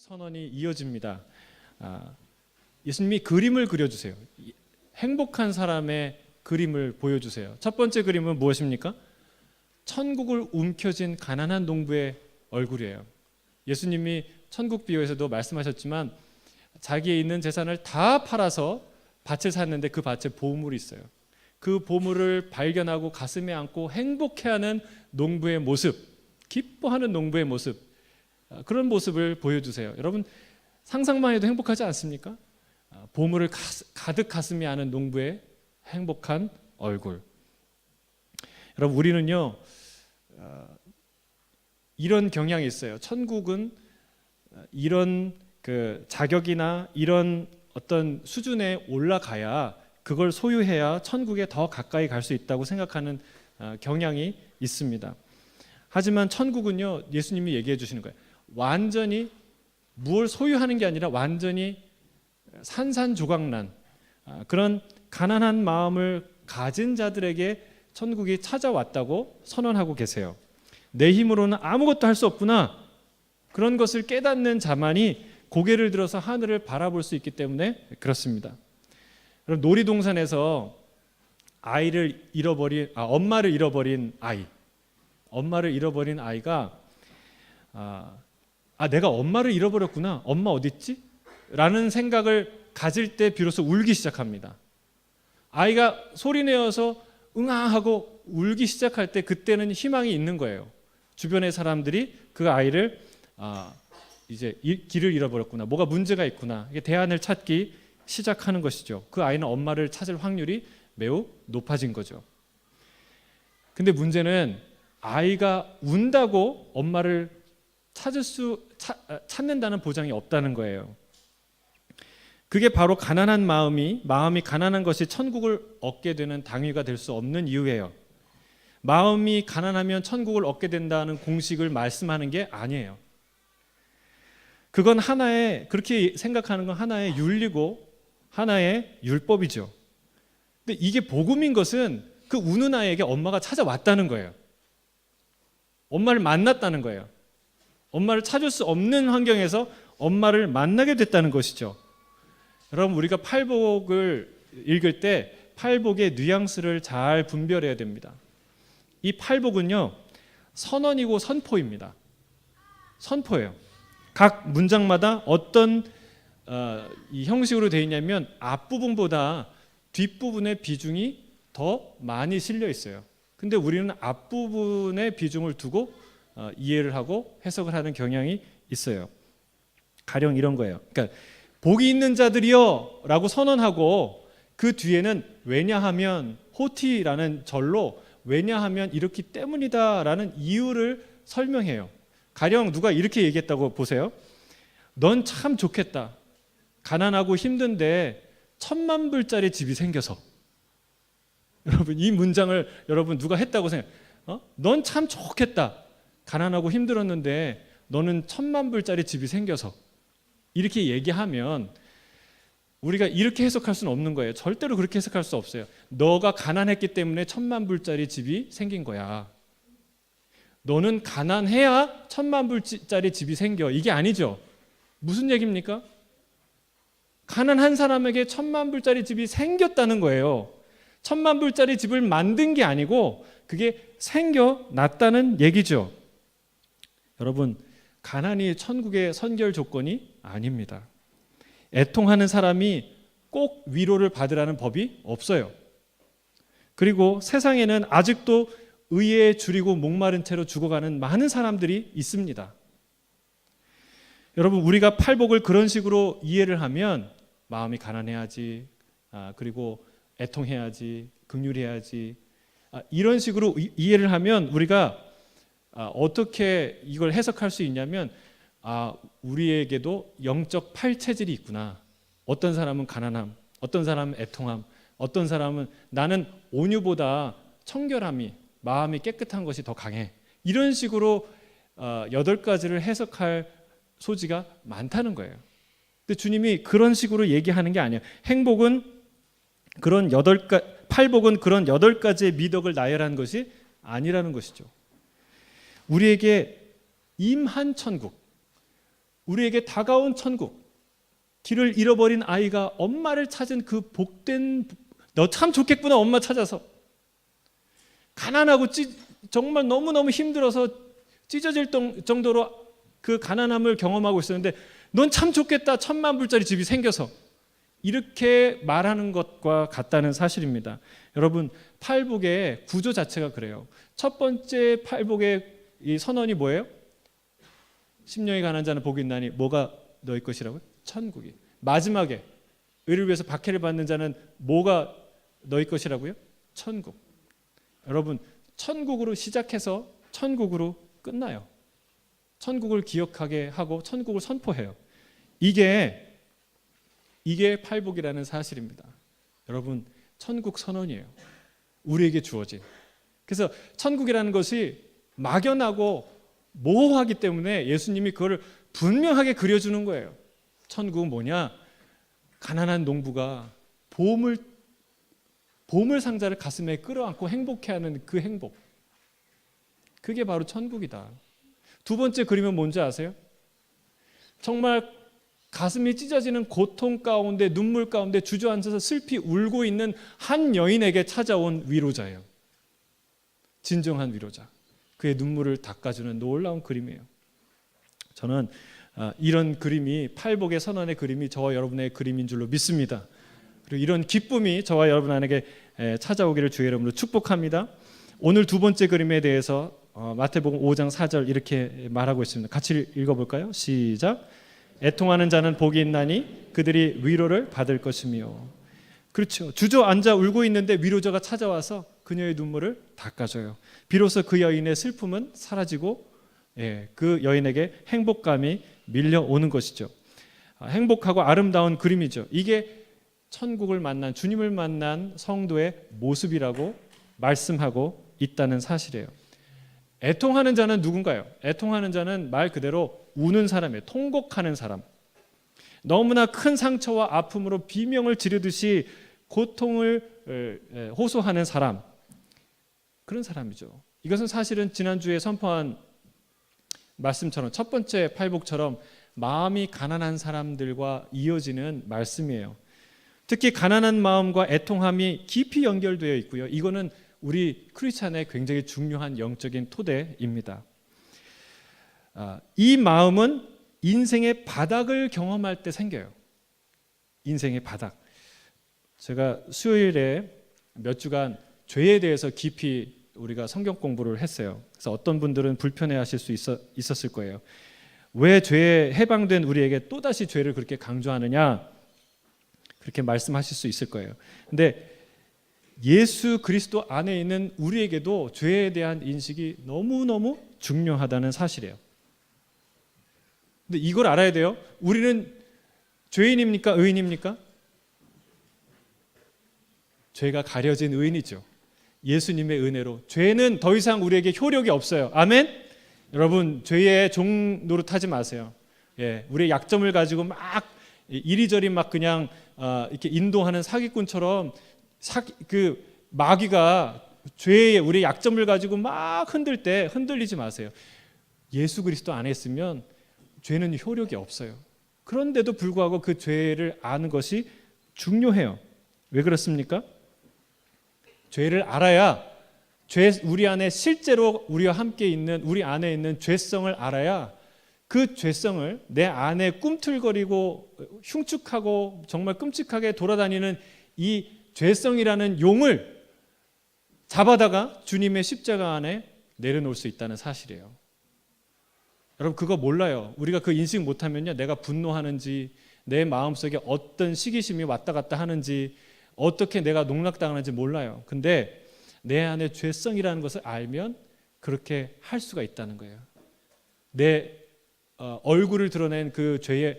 선언이 이어집니다. 예수님이 그림을 그려주세요. 행복한 사람의 그림을 보여주세요. 첫 번째 그림은 무엇입니까? 천국을 움켜쥔 가난한 농부의 얼굴이에요. 예수님이 천국 비유에서도 말씀하셨지만 자기의 있는 재산을 다 팔아서 밭을 샀는데 그 밭에 보물이 있어요. 그 보물을 발견하고 가슴에 안고 행복해하는 농부의 모습, 기뻐하는 농부의 모습, 그런 모습을 보여주세요. 여러분 상상만 해도 행복하지 않습니까? 보물을 가득 가슴에 안은 농부의 행복한 얼굴. 여러분 우리는요 이런 경향이 있어요. 천국은 이런 그 자격이나 이런 어떤 수준에 올라가야, 그걸 소유해야 천국에 더 가까이 갈 수 있다고 생각하는 경향이 있습니다. 하지만 천국은요, 예수님이 얘기해 주시는 거예요. 완전히 무엇을 소유하는 게 아니라 완전히 산산조각난 그런 가난한 마음을 가진 자들에게 천국이 찾아왔다고 선언하고 계세요. 내 힘으로는 아무것도 할 수 없구나, 그런 것을 깨닫는 자만이 고개를 들어서 하늘을 바라볼 수 있기 때문에 그렇습니다. 그럼 놀이동산에서 엄마를 잃어버린 아이가 내가 엄마를 잃어버렸구나, 엄마 어디 있지? 라는 생각을 가질 때 비로소 울기 시작합니다. 아이가 소리내어서 응아하고 울기 시작할 때 그때는 희망이 있는 거예요. 주변의 사람들이 그 아이를 이제 길을 잃어버렸구나, 뭐가 문제가 있구나, 대안을 찾기 시작하는 것이죠. 그 아이는 엄마를 찾을 확률이 매우 높아진 거죠. 근데 문제는 아이가 운다고 엄마를 찾는다는 보장이 없다는 거예요. 그게 바로 가난한 마음이 가난한 것이 천국을 얻게 되는 당위가 될 수 없는 이유예요. 마음이 가난하면 천국을 얻게 된다는 공식을 말씀하는 게 아니에요. 그건 그렇게 생각하는 건 하나의 윤리고 하나의 율법이죠. 근데 이게 복음인 것은 그 우는 아이에게 엄마가 찾아왔다는 거예요. 엄마를 만났다는 거예요. 엄마를 찾을 수 없는 환경에서 엄마를 만나게 됐다는 것이죠. 여러분 우리가 팔복을 읽을 때 팔복의 뉘앙스를 잘 분별해야 됩니다. 이 팔복은요, 선언이고 선포입니다. 선포예요. 각 문장마다 어떤 이 형식으로 되어 있냐면 앞부분보다 뒷부분의 비중이 더 많이 실려 있어요. 근데 우리는 앞부분의 비중을 두고 이해를 하고 해석을 하는 경향이 있어요. 가령 이런 거예요. 그러니까 복이 있는 자들이여 라고 선언하고 그 뒤에는 왜냐하면, 호티라는 절로 왜냐하면 이렇기 때문이다 라는 이유를 설명해요. 가령 누가 이렇게 얘기했다고 보세요. 넌 참 좋겠다. 가난하고 힘든데 10,000불짜리 집이 생겨서. 여러분 이 문장을 여러분 누가 했다고 넌 참 좋겠다. 가난하고 힘들었는데 너는 10,000불짜리 집이 생겨서. 이렇게 얘기하면 우리가 이렇게 해석할 수는 없는 거예요. 절대로 그렇게 해석할 수 없어요. 너가 가난했기 때문에 10,000불짜리 집이 생긴 거야. 너는 가난해야 10,000불짜리 집이 생겨. 이게 아니죠. 무슨 얘기입니까? 가난한 사람에게 10,000불짜리 집이 생겼다는 거예요. 10,000불짜리 집을 만든 게 아니고 그게 생겨났다는 얘기죠. 여러분, 가난이 천국의 선결 조건이 아닙니다. 애통하는 사람이 꼭 위로를 받으라는 법이 없어요. 그리고 세상에는 아직도 의에 줄이고 목마른 채로 죽어가는 많은 사람들이 있습니다. 여러분 우리가 팔복을 그런 식으로 이해를 하면 마음이 가난해야지, 그리고 애통해야지, 긍휼해야지, 이런 식으로 이해를 하면 우리가 어떻게 이걸 해석할 수 있냐면 우리에게도 영적 팔체질이 있구나. 어떤 사람은 가난함, 어떤 사람은 애통함, 어떤 사람은 나는 온유보다 청결함이, 마음이 깨끗한 것이 더 강해. 이런 식으로 8가지를 해석할 소지가 많다는 거예요. 근데 주님이 그런 식으로 얘기하는 게 아니에요. 팔복은 그런 8가지의 미덕을 나열한 것이 아니라는 것이죠. 우리에게 임한 천국, 우리에게 다가온 천국, 길을 잃어버린 아이가 엄마를 찾은 그 복된, 너 참 좋겠구나 엄마 찾아서. 가난하고 정말 너무너무 힘들어서 찢어질 정도로 그 가난함을 경험하고 있었는데 넌 참 좋겠다 1,000만 불짜리 집이 생겨서, 이렇게 말하는 것과 같다는 사실입니다. 여러분, 팔복의 구조 자체가 그래요. 첫 번째 팔복의 이 선언이 뭐예요? 심령이 가난한 자는 복이 있나니, 뭐가 너희 것이라고요? 천국이. 마지막에 의를 위해서 박해를 받는 자는 뭐가 너희 것이라고요? 천국. 여러분, 천국으로 시작해서 천국으로 끝나요. 천국을 기억하게 하고 천국을 선포해요. 이게 팔복이라는 사실입니다. 여러분, 천국 선언이에요. 우리에게 주어진. 그래서 천국이라는 것이 막연하고 모호하기 때문에 예수님이 그걸 분명하게 그려주는 거예요. 천국은 뭐냐? 가난한 농부가 보물 상자를 가슴에 끌어안고 행복해하는 그 행복. 그게 바로 천국이다. 두 번째 그림은 뭔지 아세요? 정말 가슴이 찢어지는 고통 가운데, 눈물 가운데 주저앉아서 슬피 울고 있는 한 여인에게 찾아온 위로자예요. 진정한 위로자. 그의 눈물을 닦아주는 놀라운 그림이에요. 저는 이런 그림이, 팔복의 선언의 그림이 저와 여러분의 그림인 줄로 믿습니다. 그리고 이런 기쁨이 저와 여러분 안에게 찾아오기를 주의 이름으로 축복합니다. 오늘 두 번째 그림에 대해서 마태복음 5장 4절 이렇게 말하고 있습니다. 같이 읽어볼까요? 시작. 애통하는 자는 복이 있나니 그들이 위로를 받을 것이며. 그렇죠. 주저앉아 울고 있는데 위로자가 찾아와서 그녀의 눈물을 닦아줘요. 비로소 그 여인의 슬픔은 사라지고 그 여인에게 행복감이 밀려오는 것이죠. 행복하고 아름다운 그림이죠. 이게 천국을 만난, 주님을 만난 성도의 모습이라고 말씀하고 있다는 사실이에요. 애통하는 자는 누군가요? 애통하는 자는 말 그대로 우는 사람이에요. 통곡하는 사람. 너무나 큰 상처와 아픔으로 비명을 지르듯이 고통을 호소하는 사람. 그런 사람이죠. 이것은 사실은 지난주에 선포한 말씀처럼, 첫 번째 팔복처럼 마음이 가난한 사람들과 이어지는 말씀이에요. 특히 가난한 마음과 애통함이 깊이 연결되어 있고요. 이거는 우리 크리스찬의 굉장히 중요한 영적인 토대입니다. 이 마음은 인생의 바닥을 경험할 때 생겨요. 인생의 바닥. 제가 수요일에 몇 주간 죄에 대해서 깊이 우리가 성경 공부를 했어요. 그래서 어떤 분들은 불편해하실 수 있었을 거예요. 왜 죄에 해방된 우리에게 또다시 죄를 그렇게 강조하느냐, 그렇게 말씀하실 수 있을 거예요. 근데 예수 그리스도 안에 있는 우리에게도 죄에 대한 인식이 너무너무 중요하다는 사실이에요. 근데 이걸 알아야 돼요. 우리는 죄인입니까? 의인입니까? 죄가 가려진 의인이죠. 예수님의 은혜로. 죄는 더 이상 우리에게 효력이 없어요. 아멘? 여러분, 죄의 종 노릇하지 마세요. 우리의 약점을 가지고 막 이리저리 막 그냥 이렇게 인도하는 사기꾼처럼 그 마귀가 죄의 우리의 약점을 가지고 막 흔들 때 흔들리지 마세요. 예수 그리스도 안에 있으면 죄는 효력이 없어요. 그런데도 불구하고 그 죄를 아는 것이 중요해요. 왜 그렇습니까? 죄를 알아야, 우리 안에 실제로 우리와 함께 있는, 우리 안에 있는 죄성을 알아야 그 죄성을, 내 안에 꿈틀거리고 흉측하고 정말 끔찍하게 돌아다니는 이 죄성이라는 용을 잡아다가 주님의 십자가 안에 내려놓을 수 있다는 사실이에요. 여러분, 그거 몰라요. 우리가 그 인식 못하면요, 내가 분노하는지, 내 마음속에 어떤 시기심이 왔다 갔다 하는지, 어떻게 내가 농락당하는지 몰라요. 근데 내 안에 죄성이라는 것을 알면 그렇게 할 수가 있다는 거예요. 내 얼굴을 드러낸 그 죄의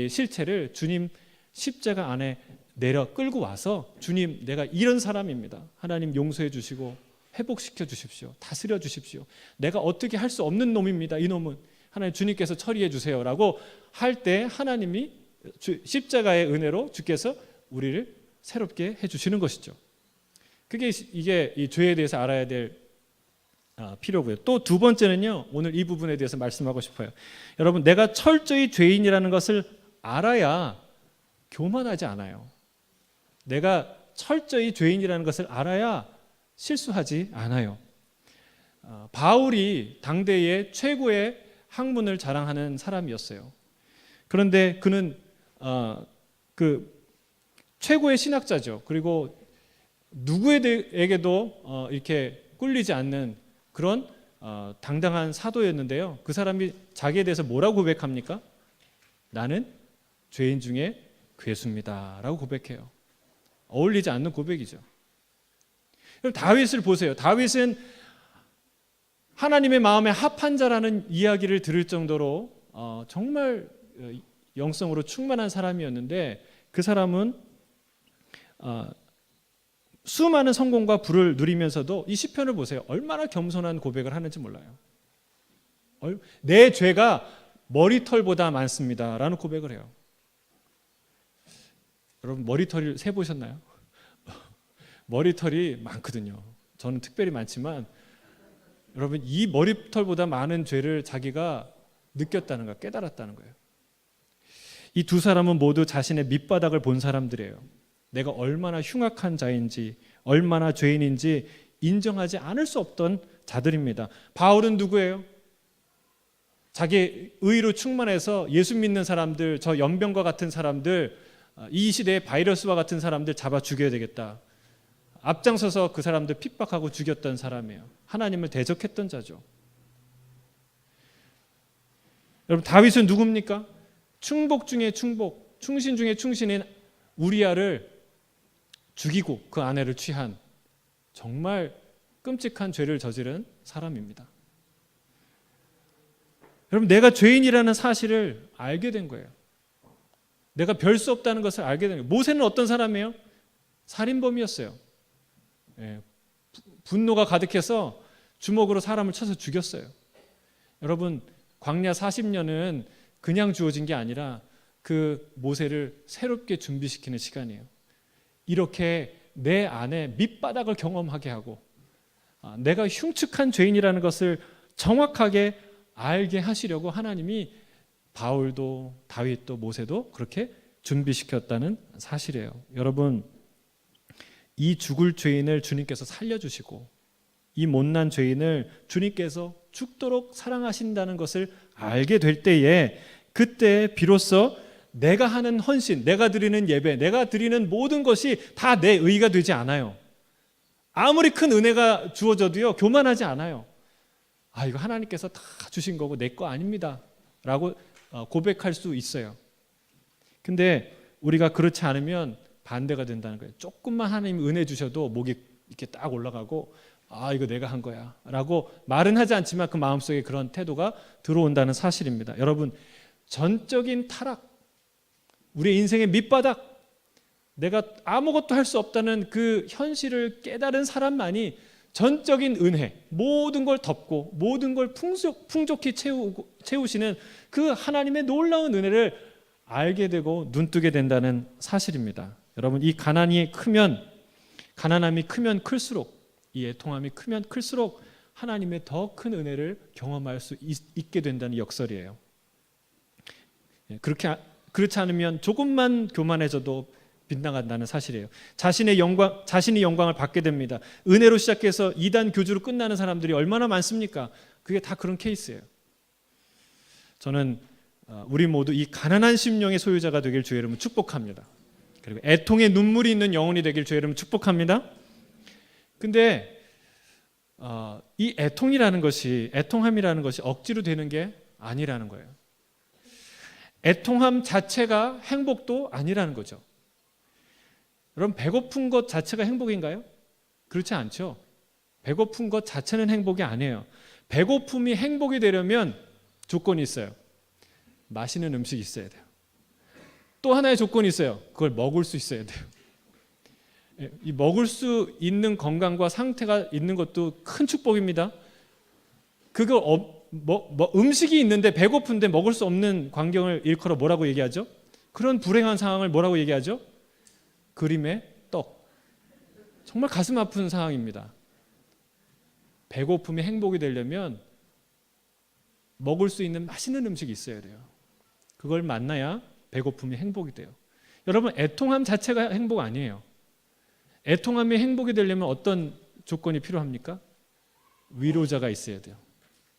실체를 주님 십자가 안에 내려 끌고 와서, 주님, 내가 이런 사람입니다. 하나님 용서해 주시고 회복시켜 주십시오. 다스려 주십시오. 내가 어떻게 할 수 없는 놈입니다. 이 놈은 하나님, 주님께서 처리해 주세요라고 할 때 하나님이 십자가의 은혜로 주께서 우리를 새롭게 해주시는 것이죠. 이게 이 죄에 대해서 알아야 될 필요고요. 또 두 번째는요. 오늘 이 부분에 대해서 말씀하고 싶어요. 여러분, 내가 철저히 죄인이라는 것을 알아야 교만하지 않아요. 내가 철저히 죄인이라는 것을 알아야 실수하지 않아요. 바울이 당대의 최고의 학문을 자랑하는 사람이었어요. 그런데 그는 그 최고의 신학자죠. 그리고 누구에게도 이렇게 꿀리지 않는 그런 당당한 사도였는데요. 그 사람이 자기에 대해서 뭐라고 고백합니까? 나는 죄인 중에 괴수입니다 라고 고백해요. 어울리지 않는 고백이죠. 그럼 다윗을 보세요. 다윗은 하나님의 마음에 합한 자라는 이야기를 들을 정도로 정말 영성으로 충만한 사람이었는데, 그 사람은 수많은 성공과 부를 누리면서도 이 시편을 보세요. 얼마나 겸손한 고백을 하는지 몰라요. 내 죄가 머리털보다 많습니다 라는 고백을 해요. 여러분, 머리털을 세보셨나요? 머리털이 많거든요. 저는 특별히 많지만 여러분, 이 머리털보다 많은 죄를 자기가 느꼈다는 거, 깨달았다는 거예요. 이 두 사람은 모두 자신의 밑바닥을 본 사람들이에요. 내가 얼마나 흉악한 자인지, 얼마나 죄인인지 인정하지 않을 수 없던 자들입니다. 바울은 누구예요? 자기 의로 충만해서 예수 믿는 사람들, 저 연병과 같은 사람들, 이 시대의 바이러스와 같은 사람들 잡아 죽여야 되겠다. 앞장서서 그 사람들 핍박하고 죽였던 사람이에요. 하나님을 대적했던 자죠. 여러분, 다윗은 누굽니까? 충복 중에 충복, 충신 중에 충신인 우리아를 죽이고 그 아내를 취한 정말 끔찍한 죄를 저지른 사람입니다. 여러분, 내가 죄인이라는 사실을 알게 된 거예요. 내가 별 수 없다는 것을 알게 된 거예요. 모세는 어떤 사람이에요? 살인범이었어요. 분노가 가득해서 주먹으로 사람을 쳐서 죽였어요. 여러분, 광야 40년은 그냥 주어진 게 아니라 그 모세를 새롭게 준비시키는 시간이에요. 이렇게 내 안에 밑바닥을 경험하게 하고 내가 흉측한 죄인이라는 것을 정확하게 알게 하시려고 하나님이 바울도 다윗도 모세도 그렇게 준비시켰다는 사실이에요. 여러분, 이 죽을 죄인을 주님께서 살려주시고 이 못난 죄인을 주님께서 죽도록 사랑하신다는 것을 알게 될 때에, 그때 비로소 내가 하는 헌신, 내가 드리는 예배, 내가 드리는 모든 것이 다 내 의가 되지 않아요. 아무리 큰 은혜가 주어져도요, 교만하지 않아요. 이거 하나님께서 다 주신 거고 내 거 아닙니다 라고 고백할 수 있어요. 근데 우리가 그렇지 않으면 반대가 된다는 거예요. 조금만 하나님이 은혜 주셔도 목이 이렇게 딱 올라가고 이거 내가 한 거야 라고 말은 하지 않지만 그 마음속에 그런 태도가 들어온다는 사실입니다. 여러분, 전적인 타락, 우리의 인생의 밑바닥, 내가 아무것도 할 수 없다는 그 현실을 깨달은 사람만이 전적인 은혜, 모든 걸 덮고 모든 걸 풍족히 채우시는 그 하나님의 놀라운 은혜를 알게 되고 눈뜨게 된다는 사실입니다. 여러분, 이 가난함이 크면 클수록, 이 애통함이 크면 클수록 하나님의 더 큰 은혜를 경험할 수 있게 된다는 역설이에요. 그렇지 않으면 조금만 교만해져도 빗나간다는 사실이에요. 자신이 영광을 받게 됩니다. 은혜로 시작해서 이단 교주로 끝나는 사람들이 얼마나 많습니까? 그게 다 그런 케이스예요. 저는 우리 모두 이 가난한 심령의 소유자가 되길 주의 이름으로 축복합니다. 그리고 애통의 눈물이 있는 영혼이 되길 주의 이름으로 축복합니다. 근데 이 애통함이라는 것이 억지로 되는 게 아니라는 거예요. 애통함 자체가 행복도 아니라는 거죠. 여러분, 배고픈 것 자체가 행복인가요? 그렇지 않죠. 배고픈 것 자체는 행복이 아니에요. 배고픔이 행복이 되려면 조건이 있어요. 맛있는 음식이 있어야 돼요. 또 하나의 조건이 있어요. 그걸 먹을 수 있어야 돼요. 이 먹을 수 있는 건강과 상태가 있는 것도 큰 축복입니다. 음식이 있는데 배고픈데 먹을 수 없는 광경을 일컬어 뭐라고 얘기하죠? 그런 불행한 상황을 뭐라고 얘기하죠? 그림의 떡. 정말 가슴 아픈 상황입니다. 배고픔이 행복이 되려면 먹을 수 있는 맛있는 음식이 있어야 돼요. 그걸 만나야 배고픔이 행복이 돼요. 여러분, 애통함 자체가 행복 아니에요. 애통함이 행복이 되려면 어떤 조건이 필요합니까? 위로자가 있어야 돼요.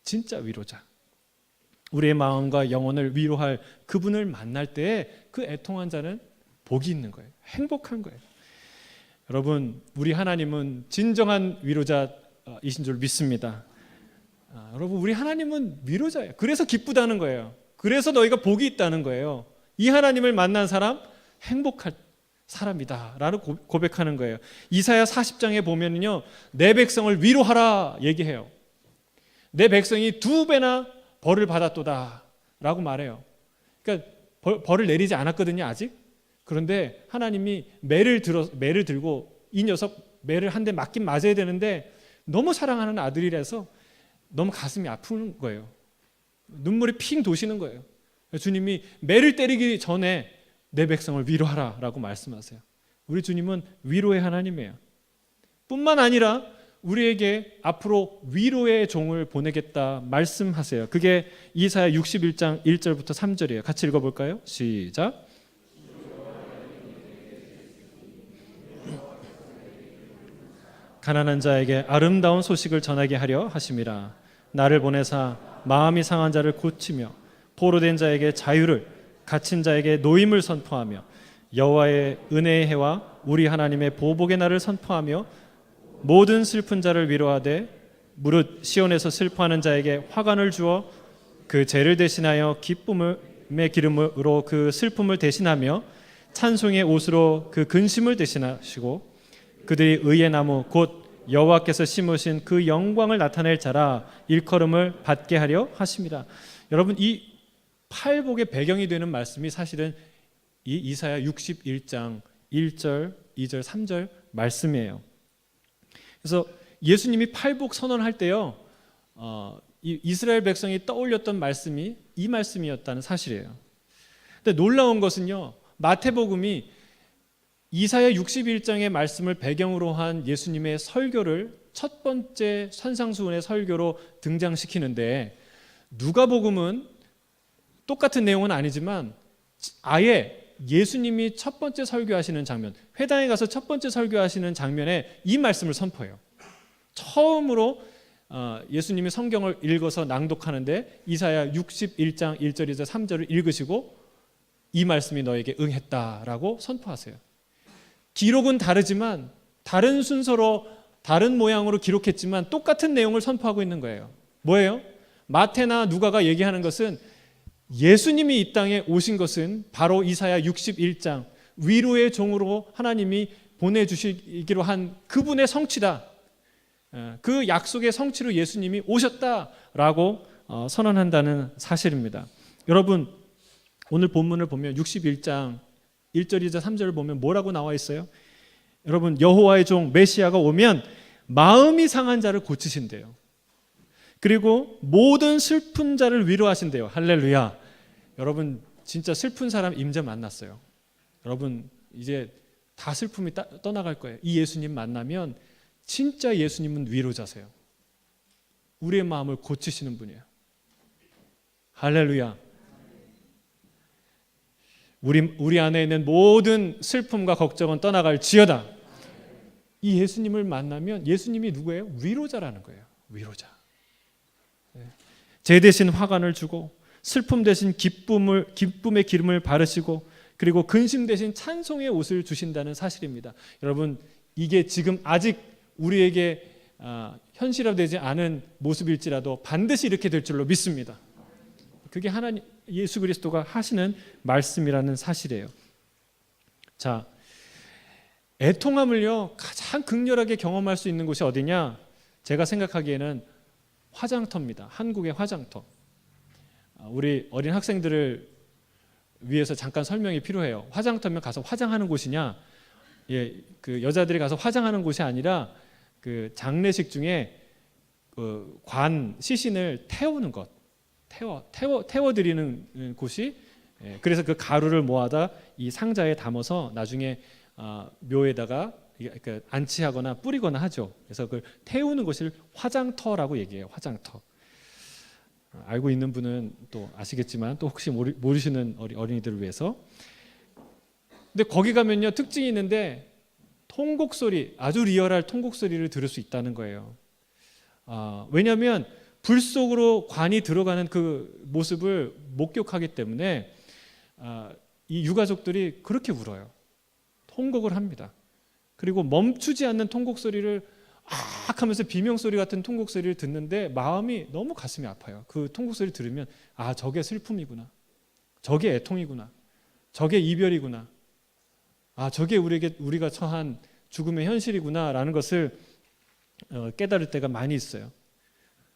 진짜 위로자. 우리의 마음과 영혼을 위로할 그분을 만날 때에 그 애통한 자는 복이 있는 거예요. 행복한 거예요. 여러분, 우리 하나님은 진정한 위로자이신 줄 믿습니다. 여러분, 우리 하나님은 위로자예요. 그래서 기쁘다는 거예요. 그래서 너희가 복이 있다는 거예요. 이 하나님을 만난 사람 행복할 사람이다 라고 고백하는 거예요. 이사야 40장에 보면요, 내 백성을 위로하라 얘기해요. 내 백성이 2배나 벌을 받았도다 라고 말해요. 그러니까 벌을 내리지 않았거든요, 아직. 그런데 하나님이 매를 들고 이 녀석 매를 한 대 맞긴 맞아야 되는데 너무 사랑하는 아들이라서 너무 가슴이 아픈 거예요. 눈물이 핑 도시는 거예요. 주님이 매를 때리기 전에 내 백성을 위로하라 라고 말씀하세요. 우리 주님은 위로의 하나님이에요. 뿐만 아니라 우리에게 앞으로 위로의 종을 보내겠다 말씀하세요. 그게 이사야 61장 1절부터 3절이에요. 같이 읽어볼까요? 시작. 가난한 자에게 아름다운 소식을 전하게 하려 하심이라. 나를 보내사 마음이 상한 자를 고치며 포로된 자에게 자유를, 갇힌 자에게 노임을 선포하며 여호와의 은혜의 해와 우리 하나님의 보복의 날을 선포하며 모든 슬픈 자를 위로하되 무릇 시온에서 슬퍼하는 자에게 화관을 주어 그 죄를 대신하여 기쁨의 기름으로 그 슬픔을 대신하며 찬송의 옷으로 그 근심을 대신하시고 그들이 의의 나무 곧 여호와께서 심으신 그 영광을 나타낼 자라 일컬음을 받게 하려 하심이라. 여러분, 이 팔복의 배경이 되는 말씀이 사실은 이 이사야 61장 1절, 2절, 3절 말씀이에요. 그래서 예수님이 팔복 선언할 때요, 이스라엘 백성이 떠올렸던 말씀이 이 말씀이었다는 사실이에요. 근데 놀라운 것은요, 마태복음이 이사야 61장의 말씀을 배경으로 한 예수님의 설교를 첫 번째 산상수훈의 설교로 등장시키는데, 누가복음은 똑같은 내용은 아니지만 아예 예수님이 첫 번째 설교하시는 장면, 회당에 가서 첫 번째 설교하시는 장면에 이 말씀을 선포해요. 처음으로 예수님이 성경을 읽어서 낭독하는데 이사야 61장 1절, 2절, 3절을 읽으시고 이 말씀이 너에게 응했다라고 선포하세요. 기록은 다르지만 다른 순서로 다른 모양으로 기록했지만 똑같은 내용을 선포하고 있는 거예요. 뭐예요? 마태나 누가가 얘기하는 것은 예수님이 이 땅에 오신 것은 바로 이사야 61장 위로의 종으로 하나님이 보내주시기로 한 그분의 성취다. 그 약속의 성취로 예수님이 오셨다라고 선언한다는 사실입니다. 여러분, 오늘 본문을 보면 61장 1절, 2절, 3절을 보면 뭐라고 나와 있어요? 여러분, 여호와의 종 메시아가 오면 마음이 상한 자를 고치신대요. 그리고 모든 슬픈 자를 위로하신대요. 할렐루야. 여러분, 진짜 슬픈 사람 임자 만났어요. 여러분, 이제 다 슬픔이 떠나갈 거예요. 이 예수님 만나면 진짜 예수님은 위로자세요. 우리의 마음을 고치시는 분이에요. 할렐루야. 우리 안에 있는 모든 슬픔과 걱정은 떠나갈지어다. 이 예수님을 만나면 예수님이 누구예요? 위로자라는 거예요. 위로자. 죄 대신 화관을 주고 슬픔 대신 기쁨의 기름을 바르시고 그리고 근심 대신 찬송의 옷을 주신다는 사실입니다. 여러분, 이게 지금 아직 우리에게 현실화되지 않은 모습일지라도 반드시 이렇게 될 줄로 믿습니다. 그게 하나님 예수 그리스도가 하시는 말씀이라는 사실이에요. 자, 애통함을요 가장 극렬하게 경험할 수 있는 곳이 어디냐? 제가 생각하기에는 화장터입니다. 한국의 화장터. 우리 어린 학생들을 위해서 잠깐 설명이 필요해요. 화장터면 가서 화장하는 곳이냐? 예, 그 여자들이 가서 화장하는 곳이 아니라 그 장례식 중에 그 관 시신을 태우는 것, 태워드리는 곳이. 그래서 그 가루를 모아다 이 상자에 담아서 나중에 묘에다가 그러니까 안치하거나 뿌리거나 하죠. 그래서 그걸 태우는 것을 화장터라고 얘기해요. 화장터. 알고 있는 분은 또 아시겠지만 또 혹시 모르시는 어린이들을 위해서. 근데 거기 가면요 특징이 있는데 통곡 소리, 아주 리얼할 통곡 소리를 들을 수 있다는 거예요. 왜냐하면 불 속으로 관이 들어가는 그 모습을 목격하기 때문에 이 유가족들이 그렇게 울어요. 통곡을 합니다. 그리고 멈추지 않는 통곡 소리를 악 하면서 비명소리 같은 통곡 소리를 듣는데 마음이 너무 가슴이 아파요. 그 통곡 소리 들으면 저게 슬픔이구나. 저게 애통이구나. 저게 이별이구나. 저게 우리가 처한 죽음의 현실이구나라는 것을 깨달을 때가 많이 있어요.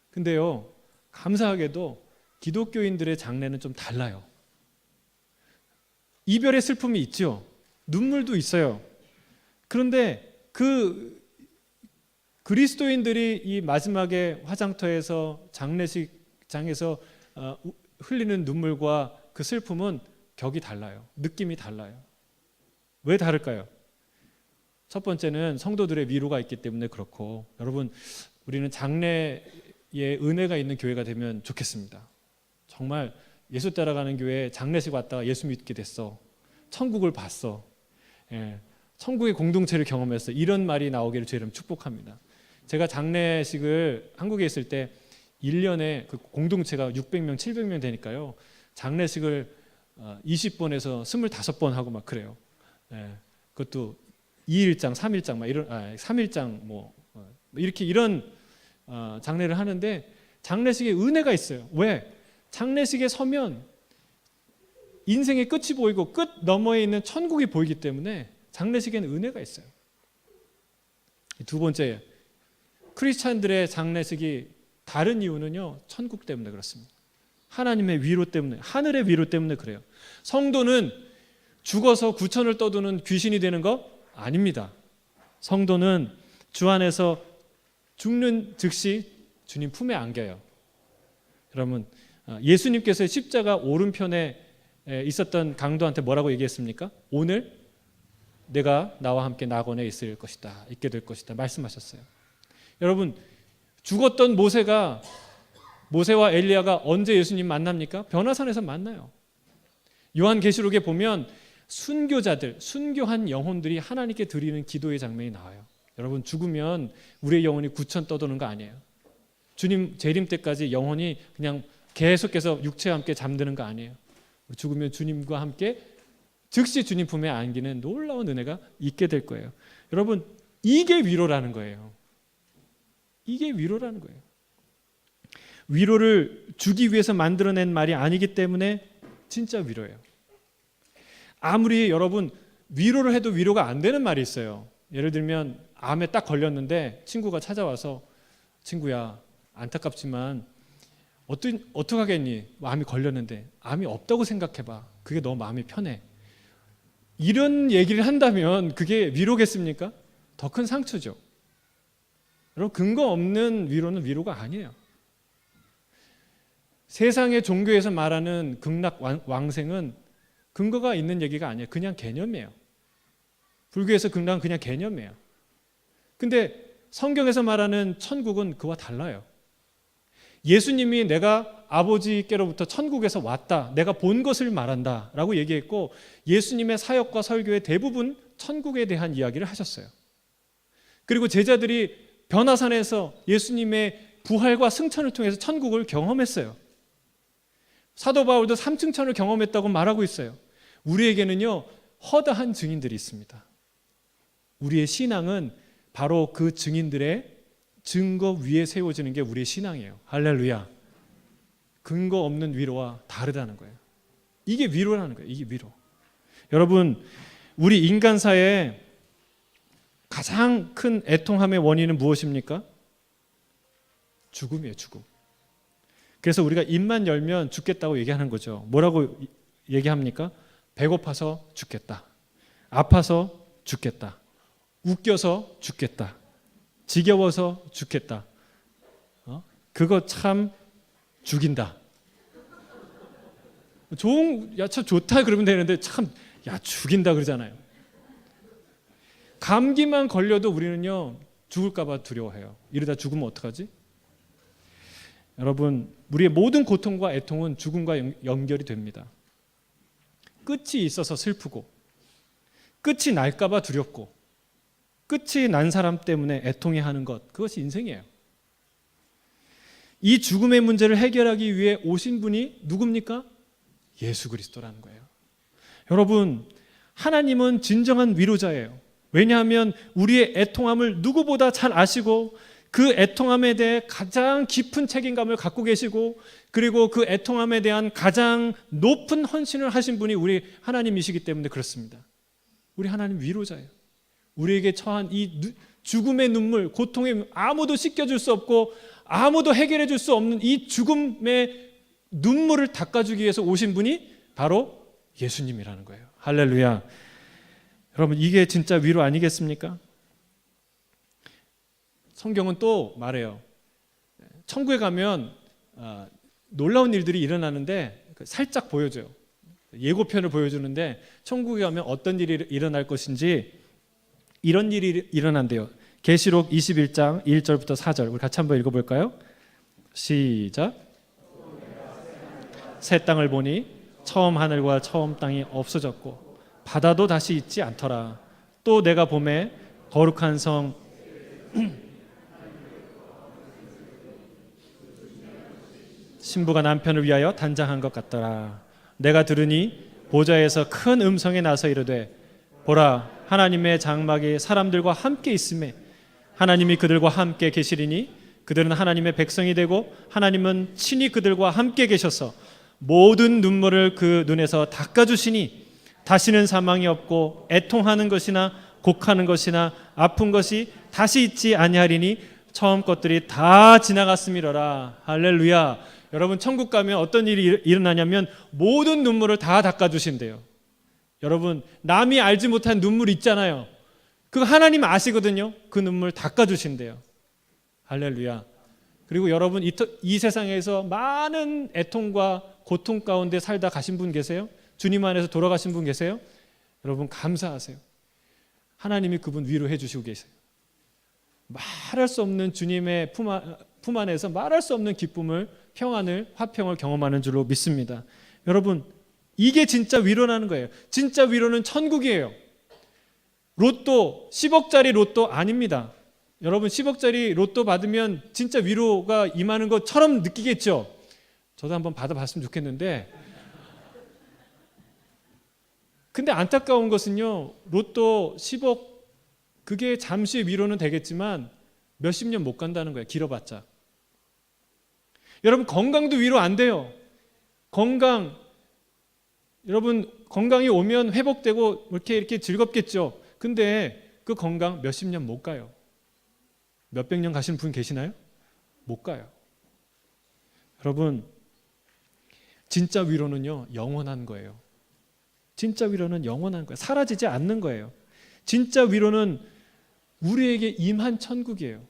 근데요, 감사하게도 기독교인들의 장례는 좀 달라요. 이별의 슬픔이 있죠. 눈물도 있어요. 그런데 그 그리스도인들이 이 마지막에 화장터에서 장례식장에서 흘리는 눈물과 그 슬픔은 격이 달라요. 느낌이 달라요. 왜 다를까요? 첫 번째는 성도들의 위로가 있기 때문에 그렇고, 여러분 우리는 장례에 은혜가 있는 교회가 되면 좋겠습니다. 정말 예수 따라가는 교회에 장례식 왔다가 예수 믿게 됐어. 천국을 봤어. 천국의 공동체를 경험했어. 이런 말이 나오기를 주의 이름 축복합니다. 제가 장례식을 한국에 있을 때 1년에 그 공동체가 600명, 700명 되니까요. 장례식을 20번에서 25번 하고 막 그래요. 그것도 2일장, 3일장 막 이런 3일장 이런 장례를 하는데 장례식에 은혜가 있어요. 왜? 장례식에 서면 인생의 끝이 보이고 끝 너머에 있는 천국이 보이기 때문에 장례식에는 은혜가 있어요. 두 번째, 크리스찬들의 장례식이 다른 이유는요, 천국 때문에 그렇습니다. 하나님의 위로 때문에, 하늘의 위로 때문에 그래요. 성도는 죽어서 구천을 떠도는 귀신이 되는 거 아닙니다. 성도는 주 안에서 죽는 즉시 주님 품에 안겨요. 여러분, 예수님께서 십자가 오른편에 있었던 강도한테 뭐라고 얘기했습니까? 오늘 내가 나와 함께 낙원에 있을 것이다, 있게 될 것이다 말씀하셨어요. 여러분, 죽었던 모세와 엘리야가 언제 예수님 만납니까? 변화산에서 만나요. 요한계시록에 보면 순교한 영혼들이 하나님께 드리는 기도의 장면이 나와요. 여러분, 죽으면 우리의 영혼이 구천 떠도는 거 아니에요. 주님 재림 때까지 영혼이 그냥 계속해서 육체와 함께 잠드는 거 아니에요. 죽으면 주님과 함께 즉시 주님 품에 안기는 놀라운 은혜가 있게 될 거예요. 여러분, 이게 위로라는 거예요. 이게 위로라는 거예요. 위로를 주기 위해서 만들어낸 말이 아니기 때문에 진짜 위로예요. 아무리 여러분 위로를 해도 위로가 안 되는 말이 있어요. 예를 들면 암에 딱 걸렸는데 친구가 찾아와서 친구야, 안타깝지만 어떡하겠니? 암이 걸렸는데 암이 없다고 생각해봐. 그게 너 마음이 편해. 이런 얘기를 한다면 그게 위로겠습니까? 더 큰 상처죠. 여러분, 근거 없는 위로는 위로가 아니에요. 세상의 종교에서 말하는 극락 왕생은 근거가 있는 얘기가 아니에요. 그냥 개념이에요. 불교에서 극락은 그냥 개념이에요. 근데 성경에서 말하는 천국은 그와 달라요. 예수님이 내가 아버지께로부터 천국에서 왔다, 내가 본 것을 말한다 라고 얘기했고, 예수님의 사역과 설교의 대부분 천국에 대한 이야기를 하셨어요. 그리고 제자들이 변화산에서 예수님의 부활과 승천을 통해서 천국을 경험했어요. 사도 바울도 삼층천을 경험했다고 말하고 있어요. 우리에게는요, 허다한 증인들이 있습니다. 우리의 신앙은 바로 그 증인들의 증거 위에 세워지는 게 우리의 신앙이에요. 할렐루야. 근거 없는 위로와 다르다는 거예요. 이게 위로라는 거예요. 이게 위로. 여러분, 우리 인간사에 가장 큰 애통함의 원인은 무엇입니까? 죽음이에요. 죽음. 그래서 우리가 입만 열면 죽겠다고 얘기하는 거죠. 뭐라고 얘기합니까? 배고파서 죽겠다. 아파서 죽겠다. 웃겨서 죽겠다. 지겨워서 죽겠다. 그거 참 죽인다. 참 좋다 그러면 되는데 참 죽인다 그러잖아요. 감기만 걸려도 우리는요 죽을까 봐 두려워해요. 이러다 죽으면 어떡하지? 여러분, 우리의 모든 고통과 애통은 죽음과 연결이 됩니다. 끝이 있어서 슬프고, 끝이 날까 봐 두렵고, 끝이 난 사람 때문에 애통해 하는 것, 그것이 인생이에요. 이 죽음의 문제를 해결하기 위해 오신 분이 누굽니까? 예수 그리스도라는 거예요. 여러분, 하나님은 진정한 위로자예요. 왜냐하면 우리의 애통함을 누구보다 잘 아시고 그 애통함에 대해 가장 깊은 책임감을 갖고 계시고, 그리고 그 애통함에 대한 가장 높은 헌신을 하신 분이 우리 하나님이시기 때문에 그렇습니다. 우리 하나님 위로자예요. 우리에게 처한 이 죽음의 눈물, 고통의 아무도 씻겨줄 수 없고 아무도 해결해 줄 수 없는 이 죽음의 눈물을 닦아주기 위해서 오신 분이 바로 예수님이라는 거예요. 할렐루야. 여러분, 이게 진짜 위로 아니겠습니까? 성경은 또 말해요. 천국에 가면 놀라운 일들이 일어나는데 살짝 보여줘요. 예고편을 보여주는데 천국에 가면 어떤 일이 일어날 것인지 이런 일이 일어난대요. 계시록 21장 1절부터 4절 우리 같이 한번 읽어볼까요? 시작. 새 땅을 보니 처음 하늘과 처음 땅이 없어졌고 바다도 다시 있지 않더라. 또 내가 보매 거룩한 성 신부가 남편을 위하여 단장한 것 같더라. 내가 들으니 보좌에서 큰 음성이 나서 이르되 보라, 하나님의 장막이 사람들과 함께 있음에 하나님이 그들과 함께 계시리니 그들은 하나님의 백성이 되고 하나님은 친히 그들과 함께 계셔서 모든 눈물을 그 눈에서 닦아주시니 다시는 사망이 없고 애통하는 것이나 곡하는 것이나 아픈 것이 다시 있지 아니하리니 처음 것들이 다 지나갔음이로라. 할렐루야. 여러분, 천국 가면 어떤 일이 일어나냐면 모든 눈물을 다 닦아주신대요. 여러분, 남이 알지 못한 눈물 있잖아요. 그거 하나님 아시거든요. 그 눈물 닦아주신대요. 할렐루야. 그리고 여러분, 이 세상에서 많은 애통과 고통 가운데 살다 가신 분 계세요? 주님 안에서 돌아가신 분 계세요? 여러분, 감사하세요. 하나님이 그분 위로해 주시고 계세요. 말할 수 없는 주님의 품 안에서 말할 수 없는 기쁨을, 평안을, 화평을 경험하는 줄로 믿습니다. 여러분, 이게 진짜 위로라는 거예요. 진짜 위로는 천국이에요. 로또, 10억짜리 로또 아닙니다. 여러분, 10억짜리 로또 받으면 진짜 위로가 임하는 것처럼 느끼겠죠? 저도 한번 받아봤으면 좋겠는데, 근데 안타까운 것은요, 로또 10억, 그게 잠시 위로는 되겠지만 몇십 년 못 간다는 거예요. 길어봤자. 여러분, 건강도 위로 안 돼요. 건강, 여러분, 건강이 오면 회복되고 이렇게 즐겁겠죠. 근데 그 건강 몇십 년 못 가요. 몇백 년 가시는 분 계시나요? 못 가요. 여러분, 진짜 위로는요, 영원한 거예요. 진짜 위로는 영원한 거예요. 사라지지 않는 거예요. 진짜 위로는 우리에게 임한 천국이에요.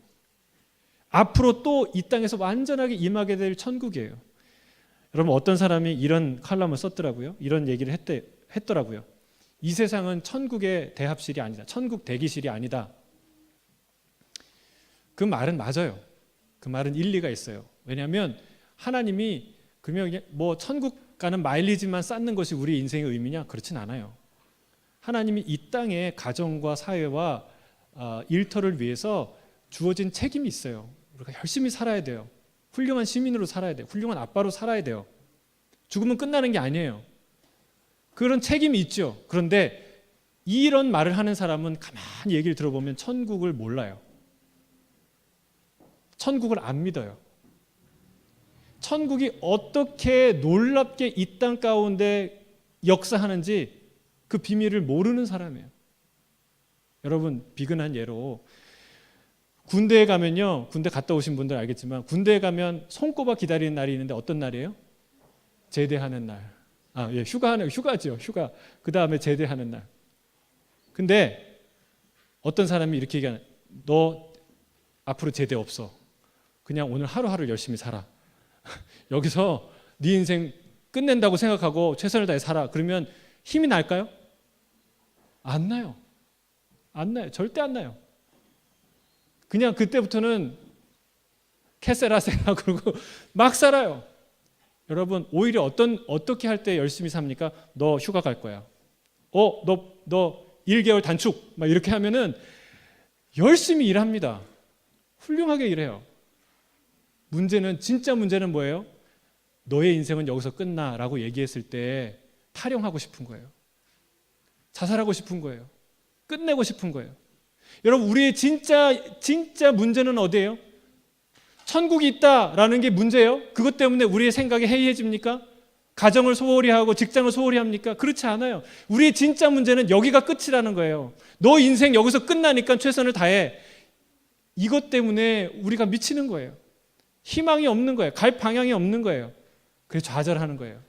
앞으로 또 이 땅에서 완전하게 임하게 될 천국이에요. 여러분, 어떤 사람이 이런 칼럼을 썼더라고요. 이런 얘기를 했더라고요. 이 세상은 천국의 대합실이 아니다. 천국 대기실이 아니다. 그 말은 맞아요. 그 말은 일리가 있어요. 왜냐하면 하나님이 그러면 뭐 천국 가는 마일리지만 쌓는 것이 우리 인생의 의미냐? 그렇진 않아요. 하나님이 이 땅의 가정과 사회와 일터를 위해서 주어진 책임이 있어요. 우리가 열심히 살아야 돼요. 훌륭한 시민으로 살아야 돼요. 훌륭한 아빠로 살아야 돼요. 죽으면 끝나는 게 아니에요. 그런 책임이 있죠. 그런데 이런 말을 하는 사람은 가만히 얘기를 들어보면 천국을 몰라요. 천국을 안 믿어요. 천국이 어떻게 놀랍게 이 땅 가운데 역사하는지 그 비밀을 모르는 사람이에요. 여러분, 비근한 예로 군대에 가면요, 군대 갔다 오신 분들 알겠지만 군대에 가면 손꼽아 기다리는 날이 있는데 어떤 날이에요? 제대하는 날. 예, 휴가죠. 휴가. 그 다음에 제대하는 날. 근데 어떤 사람이 이렇게 얘기하는, 너 앞으로 제대 없어. 그냥 오늘 하루하루 열심히 살아. 여기서 네 인생 끝낸다고 생각하고 최선을 다해 살아. 그러면 힘이 날까요? 안 나요. 안 나요. 절대 안 나요. 그냥 그때부터는 캐세라세라 그러고 막 살아요. 여러분, 오히려 어떻게 할 때 열심히 삽니까? 너 휴가 갈 거야. 너 1개월 단축. 막 이렇게 하면은 열심히 일합니다. 훌륭하게 일해요. 진짜 문제는 뭐예요? 너의 인생은 여기서 끝나라고 얘기했을 때 탈영하고 싶은 거예요. 자살하고 싶은 거예요. 끝내고 싶은 거예요. 여러분, 우리의 진짜 문제는 어디예요? 천국이 있다라는 게 문제예요? 그것 때문에 우리의 생각이 해이해집니까? 가정을 소홀히 하고 직장을 소홀히 합니까? 그렇지 않아요. 우리의 진짜 문제는 여기가 끝이라는 거예요. 너 인생 여기서 끝나니까 최선을 다해. 이것 때문에 우리가 미치는 거예요. 희망이 없는 거예요. 갈 방향이 없는 거예요. 그래서 좌절하는 거예요.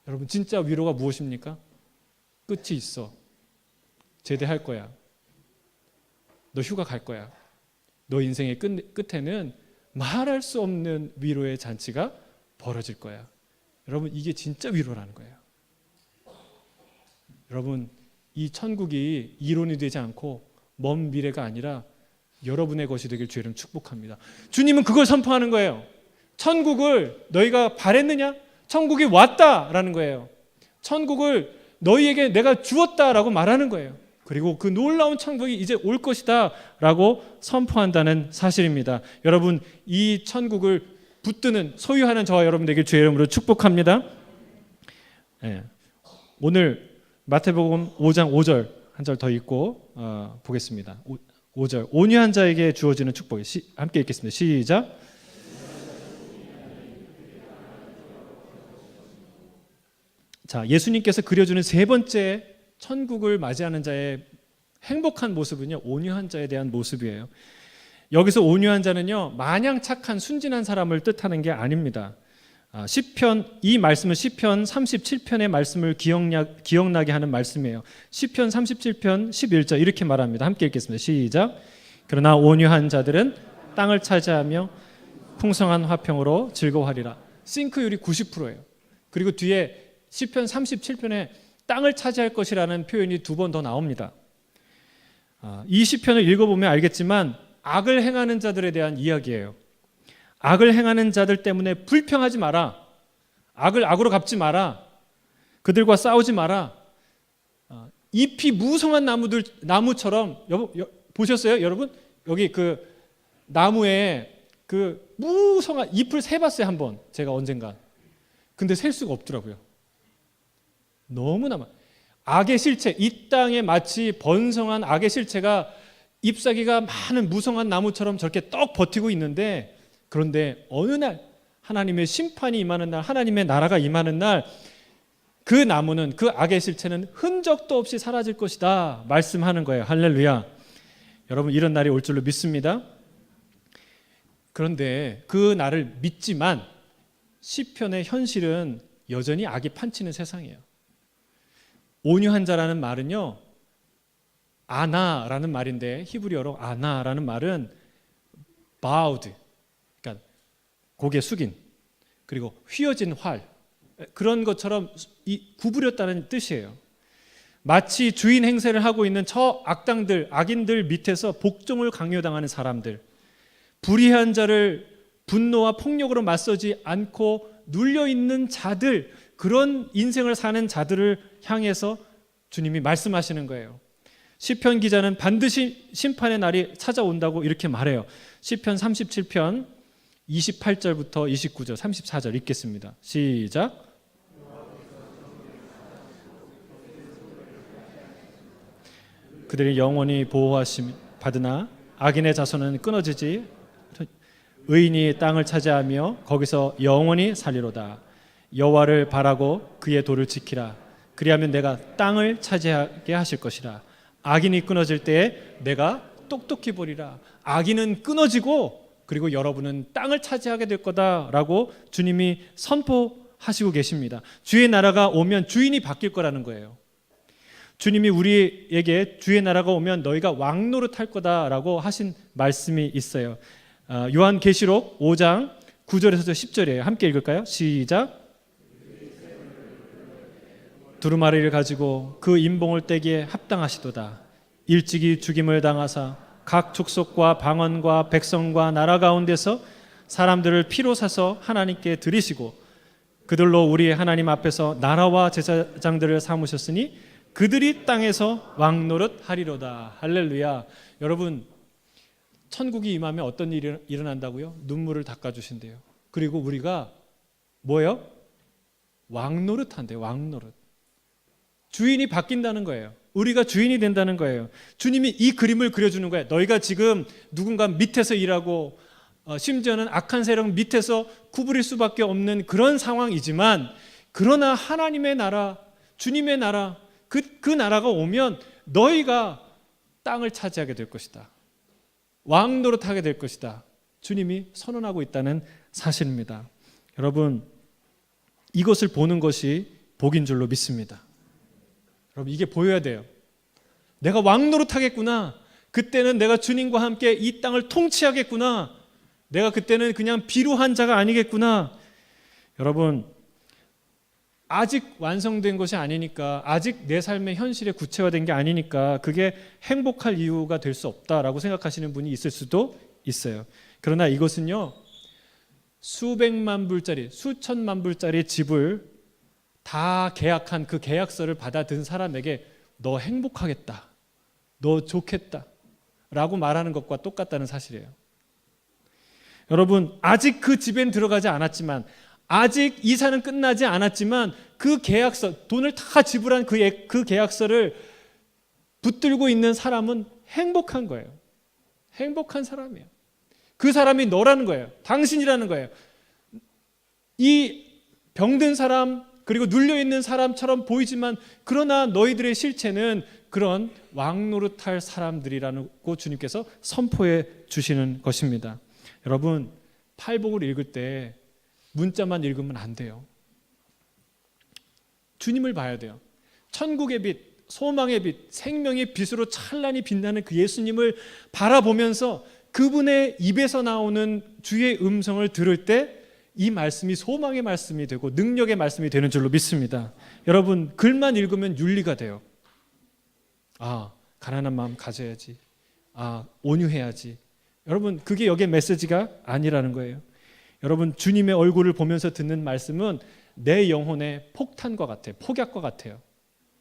여러분, 진짜 위로가 무엇입니까? 끝이 있어. 제대할 거야. 너 휴가 갈 거야. 너 인생의 끝에는 말할 수 없는 위로의 잔치가 벌어질 거야. 여러분, 이게 진짜 위로라는 거예요. 여러분, 이 천국이 이론이 되지 않고 먼 미래가 아니라 여러분의 것이 되길 주의 이름 축복합니다. 주님은 그걸 선포하는 거예요. 천국을 너희가 바랬느냐? 천국이 왔다라는 거예요. 천국을 너희에게 내가 주었다라고 말하는 거예요. 그리고 그 놀라운 천국이 이제 올 것이다 라고 선포한다는 사실입니다. 여러분, 이 천국을 붙드는 소유하는 저와 여러분 되길 주의 이름으로 축복합니다. 네. 오늘 마태복음 5장 5절 한 절 더 읽고 보겠습니다. 5절 온유한 자에게 주어지는 축복 함께 읽겠습니다. 시작. 자, 예수님께서 그려주는 세 번째 천국을 맞이하는 자의 행복한 모습은요, 온유한 자에 대한 모습이에요. 여기서 온유한 자는요, 마냥 착한 순진한 사람을 뜻하는 게 아닙니다. 이 말씀은 시편 37편의 말씀을 기억나게 하는 말씀이에요. 시편 37편 11절 이렇게 말합니다. 함께 읽겠습니다. 시작. 그러나 온유한 자들은 땅을 차지하며 풍성한 화평으로 즐거워하리라. 싱크율이 90%예요. 그리고 뒤에 시편 37편에 땅을 차지할 것이라는 표현이 2번 더 나옵니다. 이 시편을 읽어보면 알겠지만 악을 행하는 자들에 대한 이야기예요. 악을 행하는 자들 때문에 불평하지 마라. 악을 악으로 갚지 마라. 그들과 싸우지 마라. 잎이 무성한 나무처럼 보셨어요, 여러분? 여기 그 나무에 그 무성한 잎을 세봤어요, 한번. 제가 언젠가. 근데 셀 수가 없더라고요. 너무나 악의 실체, 이 땅에 마치 번성한 악의 실체가 잎사귀가 많은 무성한 나무처럼 저렇게 떡 버티고 있는데, 그런데 어느 날 하나님의 심판이 임하는 날, 하나님의 나라가 임하는 날, 그 나무는, 그 악의 실체는 흔적도 없이 사라질 것이다 말씀하는 거예요. 할렐루야. 여러분, 이런 날이 올 줄로 믿습니다. 그런데 그 날을 믿지만 시편의 현실은 여전히 악이 판치는 세상이에요. 온유한 자라는 말은요, 아나라는 말인데, 히브리어로 아나라는 말은 bowed, 그러니까 고개 숙인, 그리고 휘어진 활, 그런 것처럼 구부렸다는 뜻이에요. 마치 주인 행세를 하고 있는 저 악인들 밑에서 복종을 강요당하는 사람들, 불의한 자를 분노와 폭력으로 맞서지 않고 눌려있는 자들, 그런 인생을 사는 자들을 향해서 주님이 말씀하시는 거예요. 시편 기자는 반드시 심판의 날이 찾아온다고 이렇게 말해요. 시편 37편 28절부터 29절, 34절 읽겠습니다. 시작. 그들이 영원히 보호하심 받으나 악인의 자손은 끊어지지, 의인이 땅을 차지하며 거기서 영원히 살리로다. 여호와를 바라고 그의 도를 지키라. 그리하면 내가 땅을 차지하게 하실 것이라. 악인이 끊어질 때에 내가 똑똑히 보리라. 악인은 끊어지고, 그리고 여러분은 땅을 차지하게 될 거다라고 주님이 선포하시고 계십니다. 주의 나라가 오면 주인이 바뀔 거라는 거예요. 주님이 우리에게 주의 나라가 오면 너희가 왕노릇할 거다라고 하신 말씀이 있어요. 요한계시록 5장 9절에서 10절이에요. 함께 읽을까요? 시작. 두루마리를 가지고 그 임봉을 떼기에 합당하시도다. 일찍이 죽임을 당하사 각 족속과 방언과 백성과 나라 가운데서 사람들을 피로 사서 하나님께 드리시고 그들로 우리 하나님 앞에서 나라와 제사장들을 삼으셨으니 그들이 땅에서 왕노릇 하리로다. 할렐루야. 여러분, 천국이 임하면 어떤 일이 일어난다고요? 눈물을 닦아주신대요. 그리고 우리가 뭐예요? 왕노릇 한대요. 왕노릇. 주인이 바뀐다는 거예요. 우리가 주인이 된다는 거예요. 주님이 이 그림을 그려주는 거예요. 너희가 지금 누군가 밑에서 일하고 심지어는 악한 세력 밑에서 구부릴 수밖에 없는 그런 상황이지만, 그러나 하나님의 나라, 주님의 나라, 그 나라가 오면 너희가 땅을 차지하게 될 것이다. 왕노릇하게 될 것이다. 주님이 선언하고 있다는 사실입니다. 여러분, 이것을 보는 것이 복인 줄로 믿습니다. 여러분, 이게 보여야 돼요. 내가 왕노릇하겠구나. 그때는 내가 주님과 함께 이 땅을 통치하겠구나. 내가 그때는 그냥 비루한 자가 아니겠구나. 여러분, 아직 완성된 것이 아니니까, 아직 내 삶의 현실에 구체화된 게 아니니까 그게 행복할 이유가 될 수 없다라고 생각하시는 분이 있을 수도 있어요. 그러나 이것은요, 수백만 불짜리, 수천만 불짜리 집을 다 계약한 그 계약서를 받아든 사람에게 너 행복하겠다, 너 좋겠다 라고 말하는 것과 똑같다는 사실이에요. 여러분, 아직 그 집엔 들어가지 않았지만, 아직 이사는 끝나지 않았지만 그 계약서, 돈을 다 지불한 그 계약서를 붙들고 있는 사람은 행복한 거예요. 행복한 사람이에요. 그 사람이 너라는 거예요. 당신이라는 거예요. 이 병든 사람, 그리고 눌려있는 사람처럼 보이지만 그러나 너희들의 실체는 그런 왕노릇할 사람들이라고 주님께서 선포해 주시는 것입니다. 여러분, 팔복을 읽을 때 문자만 읽으면 안 돼요. 주님을 봐야 돼요. 천국의 빛, 소망의 빛, 생명의 빛으로 찬란히 빛나는 그 예수님을 바라보면서 그분의 입에서 나오는 주의 음성을 들을 때 이 말씀이 소망의 말씀이 되고 능력의 말씀이 되는 줄로 믿습니다. 여러분, 글만 읽으면 윤리가 돼요. 아, 가난한 마음 가져야지. 아, 온유해야지. 여러분, 그게 여기에 메시지가 아니라는 거예요. 여러분, 주님의 얼굴을 보면서 듣는 말씀은 내 영혼의 폭탄과 같아요. 폭약과 같아요.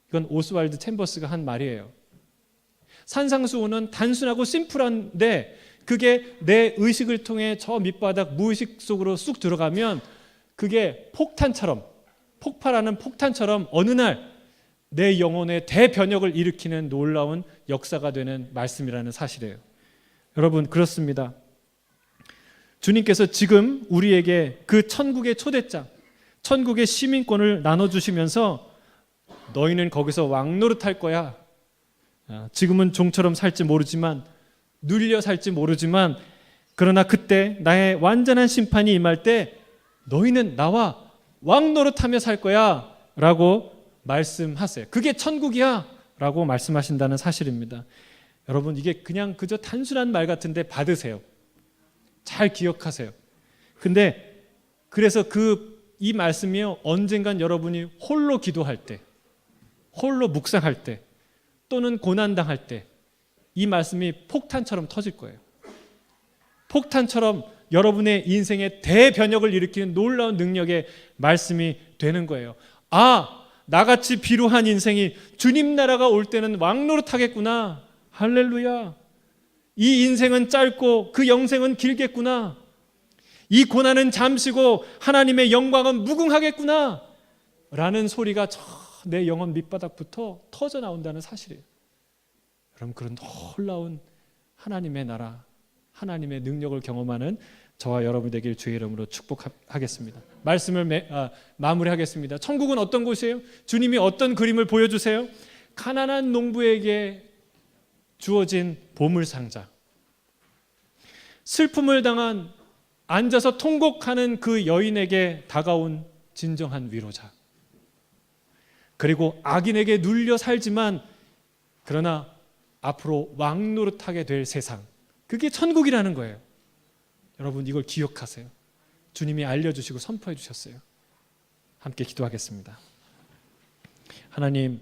이건 오스왈드 챔버스가 한 말이에요. 산상수훈은 단순하고 심플한데 그게 내 의식을 통해 저 밑바닥 무의식 속으로 쑥 들어가면 그게 폭탄처럼, 폭발하는 폭탄처럼 어느 날 내 영혼의 대변혁을 일으키는 놀라운 역사가 되는 말씀이라는 사실이에요. 여러분, 그렇습니다. 주님께서 지금 우리에게 그 천국의 초대장, 천국의 시민권을 나눠주시면서 너희는 거기서 왕노릇할 거야. 지금은 종처럼 살지 모르지만, 눌려 살지 모르지만, 그러나 그때 나의 완전한 심판이 임할 때 너희는 나와 왕노릇하며 살 거야 라고 말씀하세요. 그게 천국이야 라고 말씀하신다는 사실입니다. 여러분, 이게 그냥 그저 단순한 말 같은데 받으세요. 잘 기억하세요. 근데 그래서 이 말씀이요, 언젠간 여러분이 홀로 기도할 때, 홀로 묵상할 때, 또는 고난당할 때 이 말씀이 폭탄처럼 터질 거예요. 폭탄처럼 여러분의 인생의 대변혁을 일으키는 놀라운 능력의 말씀이 되는 거예요. 아, 나같이 비루한 인생이 주님 나라가 올 때는 왕노릇하겠구나. 할렐루야. 이 인생은 짧고 그 영생은 길겠구나. 이 고난은 잠시고 하나님의 영광은 무궁하겠구나 라는 소리가 저 내 영혼 밑바닥부터 터져 나온다는 사실이에요. 여러분, 그런 놀라운 하나님의 나라, 하나님의 능력을 경험하는 저와 여러분 되길 주의 이름으로 축복하겠습니다. 말씀을 마무리하겠습니다. 천국은 어떤 곳이에요? 주님이 어떤 그림을 보여주세요? 가난한 농부에게 주어진 보물상자, 슬픔을 당한 앉아서 통곡하는 그 여인에게 다가온 진정한 위로자, 그리고 악인에게 눌려 살지만 그러나 앞으로 왕노릇하게 될 세상, 그게 천국이라는 거예요. 여러분, 이걸 기억하세요. 주님이 알려주시고 선포해 주셨어요. 함께 기도하겠습니다. 하나님,